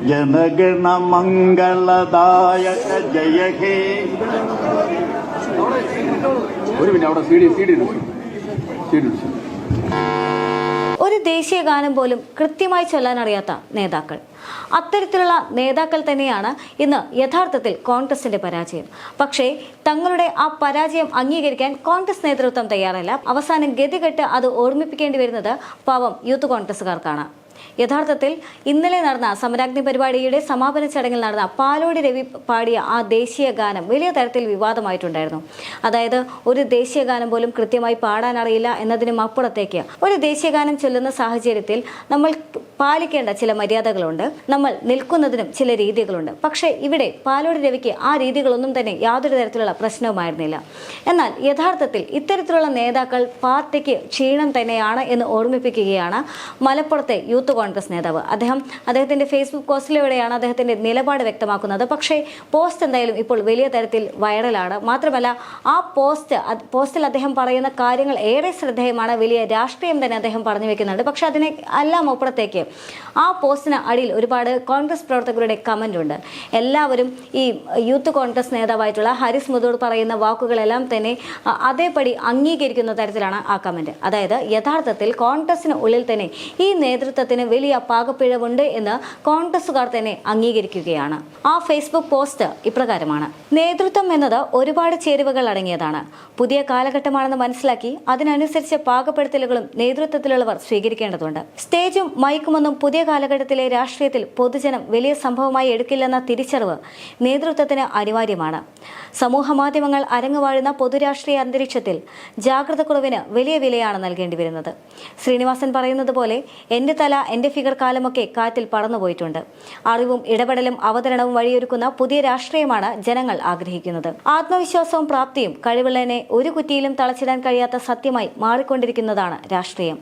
ജനഗണ മംഗളദായക ജയ ഹേ. ഒരു മിനിറ്റ്, അവിടെ ഒരു ദേശീയ ഗാനം പോലും കൃത്യമായി ചൊല്ലാൻ അറിയാത്ത നേതാക്കൾ, അത്തരത്തിലുള്ള നേതാക്കൾ തന്നെയാണ് ഇന്ന് യഥാർത്ഥത്തിൽ കോൺഗ്രസിന്റെ പരാജയം. പക്ഷേ തങ്ങളുടെ ആ പരാജയം അംഗീകരിക്കാൻ കോൺഗ്രസ് നേതൃത്വം തയ്യാറല്ല. അവസാനം ഗതികെട്ട് അത് ഓർമ്മിപ്പിക്കേണ്ടി വരുന്നത് പാവം യൂത്ത് കോൺഗ്രസുകാർക്കാണ്. യഥാർത്ഥത്തിൽ ഇന്നലെ നടന്ന സമരാഗ്നി പരിപാടിയുടെ സമാപന ചടങ്ങിൽ നടന്ന പാലോടി രവി പാടിയ ആ ദേശീയ ഗാനം വലിയ തരത്തിൽ വിവാദമായിട്ടുണ്ടായിരുന്നു. അതായത് ഒരു ദേശീയ ഗാനം പോലും കൃത്യമായി പാടാൻ അറിയില്ല എന്നതിനും അപ്പുറത്തേക്ക് ഒരു ദേശീയ ഗാനം ചൊല്ലുന്ന സാഹചര്യത്തിൽ നമ്മൾ പാലിക്കേണ്ട ചില മര്യാദകളുണ്ട്, നമ്മൾ നിൽക്കുന്നതിനും ചില രീതികളുണ്ട്. പക്ഷേ ഇവിടെ പാലോടി രവിക്ക് ആ രീതികളൊന്നും തന്നെ യാതൊരു തരത്തിലുള്ള പ്രശ്നവുമായിരുന്നില്ല. എന്നാൽ യഥാർത്ഥത്തിൽ ഇത്തരത്തിലുള്ള നേതാക്കൾ പാർട്ടിക്ക് ക്ഷീണം തന്നെയാണ് എന്ന് ഓർമ്മിപ്പിക്കുകയാണ് മലപ്പുറത്തെ യൂത്ത് കോൺഗ്രസ് നേതാവ്. അദ്ദേഹത്തിന്റെ ഫേസ്ബുക്ക് പോസ്റ്റിലൂടെയാണ് അദ്ദേഹത്തിന്റെ നിലപാട് വ്യക്തമാക്കുന്നത്. പക്ഷേ പോസ്റ്റ് എന്തായാലും ഇപ്പോൾ വലിയ തരത്തിൽ വൈറലാണ്. മാത്രമല്ല ആ പോസ്റ്റിൽ അദ്ദേഹം പറയുന്ന കാര്യങ്ങൾ ഏറെ ശ്രദ്ധേയമാണ്. വലിയ രാഷ്ട്രീയം തന്നെ അദ്ദേഹം പറഞ്ഞു വെക്കുന്നുണ്ട്. പക്ഷെ അതിനെ എല്ലാം അപ്പുറത്തേക്ക് ആ പോസ്റ്റിന് അടിയിൽ ഒരുപാട് കോൺഗ്രസ് പ്രവർത്തകരുടെ കമന്റ് ഉണ്ട്. എല്ലാവരും ഈ യൂത്ത് കോൺഗ്രസ് നേതാവായിട്ടുള്ള ഹാരിസ് മുതൂർ പറയുന്ന വാക്കുകളെല്ലാം തന്നെ അതേപടി അംഗീകരിക്കുന്ന തരത്തിലാണ് ആ കമന്റ്. അതായത് യഥാർത്ഥത്തിൽ കോൺഗ്രസിന് ഉള്ളിൽ തന്നെ ഈ നേതൃത്വത്തിന് വലിയ പാകപ്പിഴവുണ്ട് എന്ന് കോൺഗ്രസുകാർ തന്നെ അംഗീകരിക്കുകയാണ്. ആ ഫേസ്ബുക്ക് പോസ്റ്റ് ഇപ്രകാരമാണ്: നേതൃത്വം എന്നത് ഒരുപാട് ചേരുവകൾ അടങ്ങിയതാണ്. പുതിയ കാലഘട്ടമാണെന്ന് മനസ്സിലാക്കി അതിനനുസരിച്ച് പാകപ്പെടുത്തലുകളും നേതൃത്വത്തിലുള്ളവർ സ്വീകരിക്കേണ്ടതുണ്ട്. സ്റ്റേജും മൈക്കുമൊന്നും പുതിയ കാലഘട്ടത്തിലെ രാഷ്ട്രീയത്തിൽ പൊതുജനം വലിയ സംഭവമായി എടുക്കില്ലെന്ന തിരിച്ചറിവ് നേതൃത്വത്തിന് അനിവാര്യമാണ്. സമൂഹ മാധ്യമങ്ങൾ അരങ്ങുവാഴുന്ന പൊതുരാഷ്ട്രീയ അന്തരീക്ഷത്തിൽ ജാഗ്രത കുറവിന് വലിയ വിലയാണ് നൽകേണ്ടി വരുന്നത്. ശ്രീനിവാസൻ പറയുന്നത് പോലെ എന്റെ തല എന്റെ ഫിഗർ കാലമൊക്കെ കാറ്റിൽ പറന്നുപോയിട്ടുണ്ട്. അറിവും ഇടപെടലും അവതരണവും വഴിയൊരുക്കുന്ന പുതിയ രാഷ്ട്രീയമാണ് ജനങ്ങൾ ആഗ്രഹിക്കുന്നത്. ആത്മവിശ്വാസവും പ്രാപ്തിയും കഴിവുള്ളതിനെ ഒരു കുറ്റിയിലും തളച്ചിടാൻ കഴിയാത്ത സത്യമായി മാറിക്കൊണ്ടിരിക്കുന്നതാണ് രാഷ്ട്രീയം.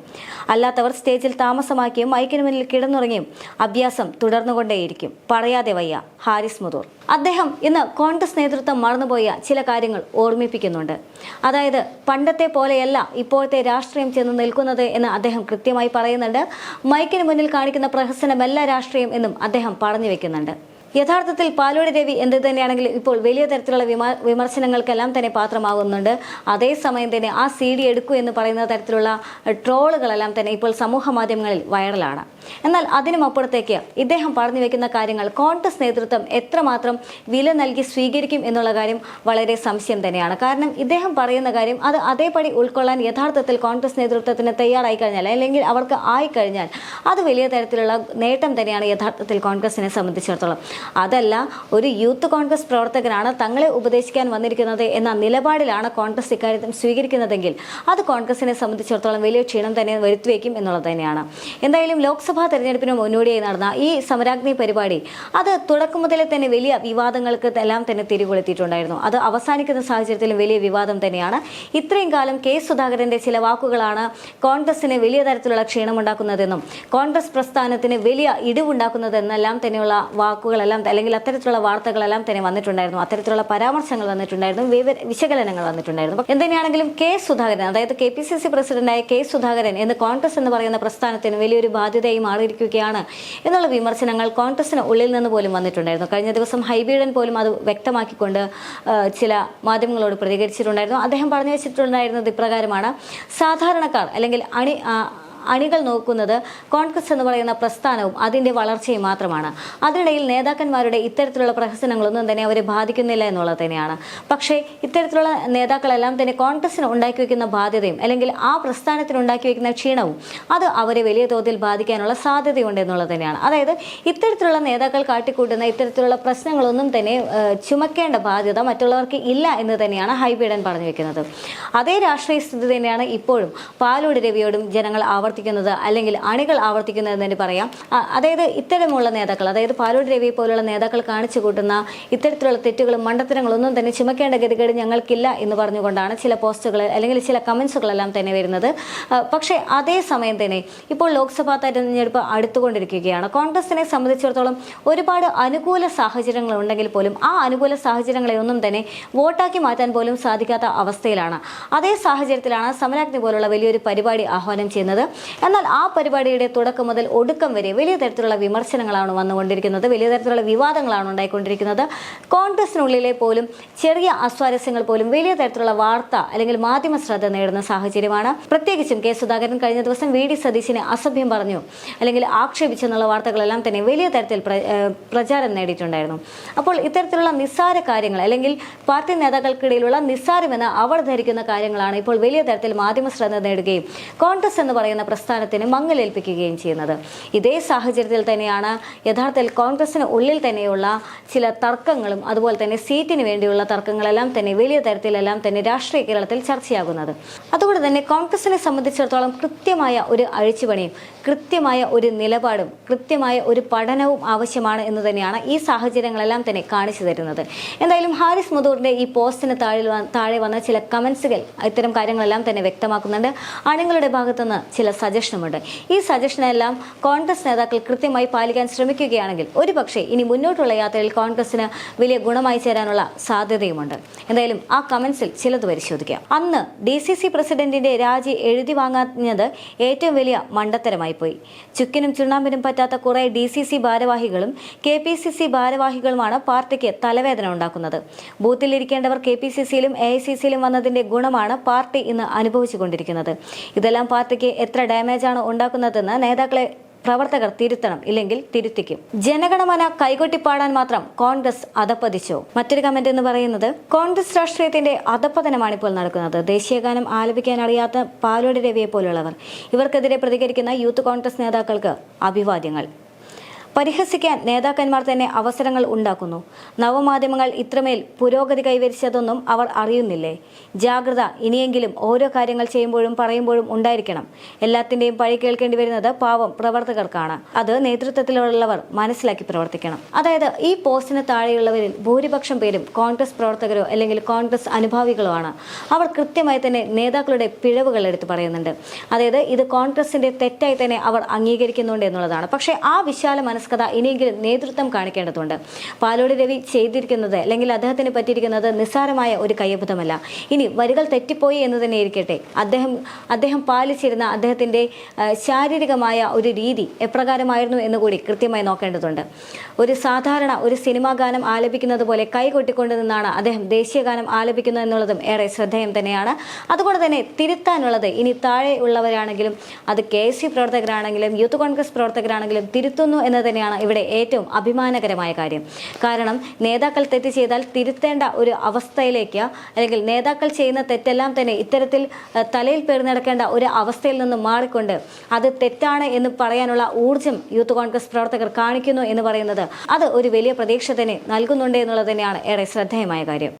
അല്ലാത്തവർ സ്റ്റേജിൽ താമസമാക്കിയും മൈക്കിന് മുന്നിൽ കിടന്നുറങ്ങിയും അഭ്യാസം തുടർന്നുകൊണ്ടേയിരിക്കും. പറയാതെ വയ്യ. ഹാരിസ് മുതൂർ. അദ്ദേഹം ഇന്ന് കോൺഗ്രസ് നേതൃത്വം മറന്നുപോയ ചില കാര്യങ്ങൾ ഓർമ്മിപ്പിക്കുന്നുണ്ട്. അതായത് പണ്ടത്തെ പോലെയല്ല ഇപ്പോഴത്തെ രാഷ്ട്രീയം ചെന്ന് നിൽക്കുന്നത് എന്ന് അദ്ദേഹം കൃത്യമായി പറയുന്നുണ്ട്. മൈക്കിന് മുന്നിൽ കാണിക്കുന്ന പ്രഹസനമല്ല രാഷ്ട്രീയം എന്നും അദ്ദേഹം പറഞ്ഞു വെക്കുന്നുണ്ട്. യഥാർത്ഥത്തിൽ പാലോടി രവി എന്ത് തന്നെയാണെങ്കിലും ഇപ്പോൾ വലിയ തരത്തിലുള്ള വിമർശനങ്ങൾക്കെല്ലാം തന്നെ പാത്രമാകുന്നുണ്ട്. അതേസമയം തന്നെ ആ CD എടുക്കൂ എന്ന് പറയുന്ന തരത്തിലുള്ള ട്രോളുകളെല്ലാം തന്നെ ഇപ്പോൾ സമൂഹ മാധ്യമങ്ങളിൽ വൈറലാണ്. എന്നാൽ അതിനുമപ്പുറത്തേക്ക് ഇദ്ദേഹം പറഞ്ഞു വെക്കുന്ന കാര്യങ്ങൾ കോൺഗ്രസ് നേതൃത്വം എത്രമാത്രം വില നൽകി സ്വീകരിക്കും എന്നുള്ള കാര്യം വളരെ സംശയം തന്നെയാണ്. കാരണം ഇദ്ദേഹം പറയുന്ന കാര്യം അത് അതേപടി ഉൾക്കൊള്ളാൻ യഥാർത്ഥത്തിൽ കോൺഗ്രസ് നേതൃത്വത്തിന് തയ്യാറായി കഴിഞ്ഞാൽ, അല്ലെങ്കിൽ അവർക്ക് ആയിക്കഴിഞ്ഞാൽ അത് വലിയ തരത്തിലുള്ള നേട്ടം തന്നെയാണ് യഥാർത്ഥത്തിൽ കോൺഗ്രസിനെ സംബന്ധിച്ചിടത്തോളം. അതല്ല, ഒരു യൂത്ത് കോൺഗ്രസ് പ്രവർത്തകനാണ് തങ്ങളെ ഉപദേശിക്കാൻ വന്നിരിക്കുന്നത് എന്ന നിലപാടിലാണ് കോൺഗ്രസ് ഇക്കാര്യത്തിൽ സ്വീകരിക്കുന്നതെങ്കിൽ അത് കോൺഗ്രസിനെ സംബന്ധിച്ചിടത്തോളം വലിയ ക്ഷീണം തന്നെ വരുത്തിവെക്കും എന്നുള്ളത് തന്നെയാണ്. എന്തായാലും ലോക്സഭാ തെരഞ്ഞെടുപ്പിന് മുന്നോടിയായി നടന്ന ഈ സമരാഗ്നി പരിപാടി അത് തുടക്കം മുതലേ തന്നെ വലിയ വിവാദങ്ങൾക്ക് എല്ലാം തന്നെ തിരികൊളുത്തിയിട്ടുണ്ടായിരുന്നു. അത് അവസാനിക്കുന്ന സാഹചര്യത്തിലും വലിയ വിവാദം തന്നെയാണ്. ഇത്രയും കാലം കെ സുധാകരന്റെ ചില വാക്കുകളാണ് കോൺഗ്രസിന് വലിയ തരത്തിലുള്ള ക്ഷീണമുണ്ടാക്കുന്നതെന്നും കോൺഗ്രസ് പ്രസ്ഥാനത്തിന് വലിയ ഇടിവുണ്ടാക്കുന്നതെന്നെല്ലാം തന്നെയുള്ള വാക്കുകളെല്ലാം അല്ലെങ്കിൽ അത്തരത്തിലുള്ള വാർത്തകളെല്ലാം തന്നെ വന്നിട്ടുണ്ടായിരുന്നു. അത്തരത്തിലുള്ള പരാമർശങ്ങൾ വന്നിട്ടുണ്ടായിരുന്നു, വിശകലനങ്ങൾ വന്നിട്ടുണ്ടായിരുന്നു. എന്തുതന്നെയാണെങ്കിലും കെ സുധാകരൻ, അതായത് KPCC പ്രസിഡന്റായ കെ സുധാകരൻ എന്ന് കോൺഗ്രസ് എന്ന് പറയുന്ന പ്രസ്ഥാനത്തിന് വലിയൊരു ബാധ്യതയായി മാറിയിരിക്കുകയാണ് എന്നുള്ള വിമർശനങ്ങൾ കോൺഗ്രസിന് ഉള്ളിൽ നിന്ന് പോലും വന്നിട്ടുണ്ടായിരുന്നു. കഴിഞ്ഞ ദിവസം ഹൈബീഡൻ പോലും അത് വ്യക്തമാക്കിക്കൊണ്ട് ചില മാധ്യമങ്ങളോട് പ്രതികരിച്ചിട്ടുണ്ടായിരുന്നു. അദ്ദേഹം പറഞ്ഞു വെച്ചിട്ടുണ്ടായിരുന്നത് ഇപ്രകാരമാണ്: സാധാരണക്കാർ അല്ലെങ്കിൽ അണികൾ നോക്കുന്നത് കോൺഗ്രസ് എന്ന് പറയുന്ന പ്രസ്ഥാനവും അതിൻ്റെ വളർച്ചയും മാത്രമാണ്. അതിനിടയിൽ നേതാക്കന്മാരുടെ ഇത്തരത്തിലുള്ള പ്രഹസനങ്ങളൊന്നും തന്നെ അവരെ ബാധിക്കുന്നില്ല എന്നുള്ളത് തന്നെയാണ്. പക്ഷേ ഇത്തരത്തിലുള്ള നേതാക്കളെല്ലാം തന്നെ കോൺഗ്രസിന് ഉണ്ടാക്കി വയ്ക്കുന്ന ബാധ്യതയും അല്ലെങ്കിൽ ആ പ്രസ്ഥാനത്തിന് ഉണ്ടാക്കി വയ്ക്കുന്ന ക്ഷീണവും അത് അവരെ വലിയ തോതിൽ ബാധിക്കാനുള്ള സാധ്യതയുണ്ട് എന്നുള്ളത് തന്നെയാണ്. അതായത് ഇത്തരത്തിലുള്ള നേതാക്കൾ കാട്ടിക്കൂട്ടുന്ന ഇത്തരത്തിലുള്ള പ്രശ്നങ്ങളൊന്നും തന്നെ ചുമക്കേണ്ട ബാധ്യത മറ്റുള്ളവർക്ക് ഇല്ല എന്ന് തന്നെയാണ് ഹൈബീഡൻ പറഞ്ഞു വെക്കുന്നത്. അതേ രാഷ്ട്രീയ സ്ഥിതി തന്നെയാണ് ഇപ്പോഴും പാലോടി രവിയോടും ജനങ്ങൾ അല്ലെങ്കിൽ അണികൾ ആവർത്തിക്കുന്നത് എന്ന് പറയാം. അതായത് ഇത്തരമുള്ള നേതാക്കൾ, അതായത് പാലോടി രവി പോലുള്ള നേതാക്കൾ കാണിച്ചു കൂട്ടുന്ന ഇത്തരത്തിലുള്ള തെറ്റുകളും മണ്ടത്തരങ്ങളൊന്നും തന്നെ ചുമക്കേണ്ട ഗതികേട് ഞങ്ങൾക്കില്ല എന്ന് പറഞ്ഞുകൊണ്ടാണ് ചില പോസ്റ്റുകൾ അല്ലെങ്കിൽ ചില കമൻസുകളെല്ലാം തന്നെ വരുന്നത്. പക്ഷേ അതേസമയം തന്നെ ഇപ്പോൾ ലോക്സഭാ തെരഞ്ഞെടുപ്പ് അടുത്തുകൊണ്ടിരിക്കുകയാണ്. കോൺഗ്രസിനെ സംബന്ധിച്ചിടത്തോളം ഒരുപാട് അനുകൂല സാഹചര്യങ്ങൾ ഉണ്ടെങ്കിൽ പോലും ആ അനുകൂല സാഹചര്യങ്ങളെ ഒന്നും തന്നെ വോട്ടാക്കി മാറ്റാൻ പോലും സാധിക്കാത്ത അവസ്ഥയിലാണ്. അതേ സാഹചര്യത്തിലാണ് സമരാഗ്നി പോലുള്ള വലിയൊരു പരിപാടി ആഹ്വാനം ചെയ്യുന്നത്. എന്നാൽ ആ പരിപാടിയുടെ തുടക്കം മുതൽ ഒടുക്കം വരെ വലിയ തരത്തിലുള്ള വിമർശനങ്ങളാണ് വന്നുകൊണ്ടിരിക്കുന്നത്, വലിയ തരത്തിലുള്ള വിവാദങ്ങളാണ് ഉണ്ടായിക്കൊണ്ടിരിക്കുന്നത്. കോൺഗ്രസിനുള്ളിലെ പോലും ചെറിയ അസ്വാരസ്യങ്ങൾ പോലും വലിയ തരത്തിലുള്ള വാർത്ത അല്ലെങ്കിൽ മാധ്യമ ശ്രദ്ധ നേടുന്ന സാഹചര്യമാണ്. പ്രത്യേകിച്ചും കെ സുധാകരൻ കഴിഞ്ഞ ദിവസം വി ഡി സതീശിനെ അസഭ്യം പറഞ്ഞു അല്ലെങ്കിൽ ആക്ഷേപിച്ചെന്നുള്ള വാർത്തകളെല്ലാം തന്നെ വലിയ തരത്തിൽ പ്രചാരം നേടിയിട്ടുണ്ടായിരുന്നു. അപ്പോൾ ഇത്തരത്തിലുള്ള നിസ്സാര കാര്യങ്ങൾ അല്ലെങ്കിൽ പാർട്ടി നേതാക്കൾക്കിടയിലുള്ള നിസ്സാരമെന്ന് അവർ ധരിക്കുന്ന കാര്യങ്ങളാണ് ഇപ്പോൾ വലിയ തരത്തിൽ മാധ്യമ ശ്രദ്ധ നേടുകയും കോൺഗ്രസ് എന്ന് പറയുന്ന പ്രസ്ഥാനത്തിന് മങ്ങലേൽപ്പിക്കുകയും ചെയ്യുന്നത്. ഇതേ സാഹചര്യത്തിൽ തന്നെയാണ് യഥാർത്ഥത്തിൽ കോൺഗ്രസിന് ഉള്ളിൽ തന്നെയുള്ള ചില തർക്കങ്ങളും അതുപോലെ തന്നെ സീറ്റിന് വേണ്ടിയുള്ള തർക്കങ്ങളെല്ലാം തന്നെ വലിയ തരത്തിലെല്ലാം തന്നെ രാഷ്ട്രീയ കേരളത്തിൽ ചർച്ചയാകുന്നത്. അതുകൊണ്ട് തന്നെ കോൺഗ്രസിനെ സംബന്ധിച്ചിടത്തോളം കൃത്യമായ ഒരു അഴിച്ചുപണിയും കൃത്യമായ ഒരു നിലപാടും കൃത്യമായ ഒരു പഠനവും ആവശ്യമാണ് എന്ന് തന്നെയാണ് ഈ സാഹചര്യങ്ങളെല്ലാം തന്നെ കാണിച്ചു തരുന്നത്. എന്തായാലും ഹാരിസ് മുതൂറിന്റെ ഈ പോസ്റ്റിന് താഴെ വന്ന ചില കമന്റ്സുകൾ ഇത്തരം കാര്യങ്ങളെല്ലാം തന്നെ വ്യക്തമാക്കുന്നുണ്ട്. അണികളുടെ ഭാഗത്തുനിന്ന് ചില സജഷനുമുണ്ട്. ഈ സജഷനെല്ലാം കോൺഗ്രസ് നേതാക്കൾ കൃത്യമായി പാലിക്കാൻ ശ്രമിക്കുകയാണെങ്കിൽ ഒരുപക്ഷെ ഇനി മുന്നോട്ടുള്ള യാത്രയിൽ കോൺഗ്രസിന് വലിയ ഗുണമായി ചേരാനുള്ള സാധ്യതയുമുണ്ട്. എന്തായാലും ആ കമന്റ്സിൽ ചിലത് പരിശോധിക്കാം. അന്ന് DCC പ്രസിഡന്റിന്റെ രാജി എഴുതി വാങ്ങാഞ്ഞത് ഏറ്റവും വലിയ മണ്ടത്തരമായി പോയി. ചുക്കിനും ചുണ്ണാമ്പിനും പറ്റാത്ത കുറെ DCC ഭാരവാഹികളും KPCC ഭാരവാഹികളുമാണ് പാർട്ടിക്ക് തലവേദന ഉണ്ടാക്കുന്നത്. ബൂത്തിലിരിക്കേണ്ടവർ KPCCയിലും AICCയിലും വന്നതിന്റെ ഗുണമാണ് പാർട്ടി ഇന്ന് അനുഭവിച്ചുകൊണ്ടിരിക്കുന്നത്. ഇതെല്ലാം പാർട്ടിക്ക് എത്ര ഡാമേജാണ് ഉണ്ടാക്കുന്നതെന്ന് നേതാക്കളെ പ്രവർത്തകർ തിരുത്തണം, ഇല്ലെങ്കിൽ തിരുത്തിക്കും. ജനഗണമന കൈകൊട്ടിപ്പാടാൻ മാത്രം കോൺഗ്രസ് അധപ്പതിച്ചോ? മറ്റൊരു കമന്റ് എന്ന് പറയുന്നത്, കോൺഗ്രസ് രാഷ്ട്രീയത്തിന്റെ അധപ്പതനമാണ് ഇപ്പോൾ നടക്കുന്നത്. ദേശീയഗാനം ആലപിക്കാൻ അറിയാത്ത പാലോട് രവിയെ പോലുള്ളവർ, ഇവർക്കെതിരെ പ്രതികരിക്കുന്ന യൂത്ത് കോൺഗ്രസ് നേതാക്കൾക്ക് അഭിവാദ്യങ്ങൾ. പരിഹസിക്കാൻ നേതാക്കന്മാർ തന്നെ അവസരങ്ങൾ ഉണ്ടാക്കുന്നു. നവമാധ്യമങ്ങൾ ഇത്രമേൽ പുരോഗതി കൈവരിച്ചതൊന്നും അവർ അറിയുന്നില്ലേ? ജാഗ്രത ഇനിയെങ്കിലും ഓരോ കാര്യങ്ങൾ ചെയ്യുമ്പോഴും പറയുമ്പോഴും ഉണ്ടായിരിക്കണം. എല്ലാത്തിൻ്റെയും പഴി കേൾക്കേണ്ടി വരുന്നത് പാവം പ്രവർത്തകർക്കാണ്. അത് നേതൃത്വത്തിലുള്ളവർ മനസ്സിലാക്കി പ്രവർത്തിക്കണം. അതായത് ഈ പോസ്റ്റിന് താഴെയുള്ളവരിൽ ഭൂരിപക്ഷം പേരും കോൺഗ്രസ് പ്രവർത്തകരോ അല്ലെങ്കിൽ കോൺഗ്രസ് അനുഭാവികളോ ആണ്. അവർ കൃത്യമായി തന്നെ നേതാക്കളുടെ പിഴവുകൾ എടുത്ത് പറയുന്നുണ്ട്. അതായത് ഇത് കോൺഗ്രസിന്റെ തെറ്റായി തന്നെ അവർ അംഗീകരിക്കുന്നുണ്ട് എന്നുള്ളതാണ്. പക്ഷേ ആ വിശാല മനസ്കത ഇനിയെങ്കിലും നേതൃത്വം കാണിക്കേണ്ടതുണ്ട്. പാലോട് രവി ചെയ്തിരിക്കുന്നത് അല്ലെങ്കിൽ അദ്ദേഹത്തിന് പറ്റിയിരിക്കുന്നത് നിസ്സാരമായ ഒരു കയ്യബദ്ധമല്ല. ഇനി വരികൾ തെറ്റിപ്പോയി എന്ന് തന്നെ ഇരിക്കട്ടെ, അദ്ദേഹം പാലിച്ചിരുന്ന അദ്ദേഹത്തിന്റെ ശാരീരികമായ ഒരു രീതി എപ്രകാരമായിരുന്നു എന്ന് കൂടി കൃത്യമായി നോക്കേണ്ടതുണ്ട്. ഒരു സാധാരണ ഒരു സിനിമാ ഗാനം ആലപിക്കുന്നത് പോലെ കൈകൊട്ടിക്കൊണ്ടു നിന്നാണ് അദ്ദേഹം ദേശീയ ഗാനം ആലപിക്കുന്നത് എന്നുള്ളതും ഏറെ ശ്രദ്ധേയം തന്നെയാണ്. അതുകൊണ്ട് തന്നെ തിരുത്താനുള്ളത് ഇനി താഴെ ഉള്ളവരാണെങ്കിലും അത് KSU പ്രവർത്തകരാണെങ്കിലും യൂത്ത് കോൺഗ്രസ് പ്രവർത്തകരാണെങ്കിലും തിരുത്തുന്നു എന്ന് തന്നെയാണ് ഇവിടെ ഏറ്റവും അഭിമാനകരമായ കാര്യം. കാരണം നേതാക്കൾ തെറ്റ് ചെയ്താൽ തിരുത്തേണ്ട ഒരു അവസ്ഥയിലേക്ക് അല്ലെങ്കിൽ നേതാക്കൾ ചെയ്യുന്ന തെറ്റെല്ലാം തന്നെ ഇത്തരത്തിൽ തലയിൽ പേറി നടക്കേണ്ട ഒരു അവസ്ഥയിൽ നിന്ന് മാറിക്കൊണ്ട് അത് തെറ്റാണ് എന്ന് പറയാനുള്ള ഊർജം യൂത്ത് കോൺഗ്രസ് പ്രവർത്തകർ കാണിക്കുന്നു എന്ന് പറയുന്നത് അത് ഒരു വലിയ പ്രതീക്ഷ തന്നെ നൽകുന്നുണ്ട് എന്നുള്ളത് തന്നെയാണ് ഏറെ ശ്രദ്ധേയമായ കാര്യം.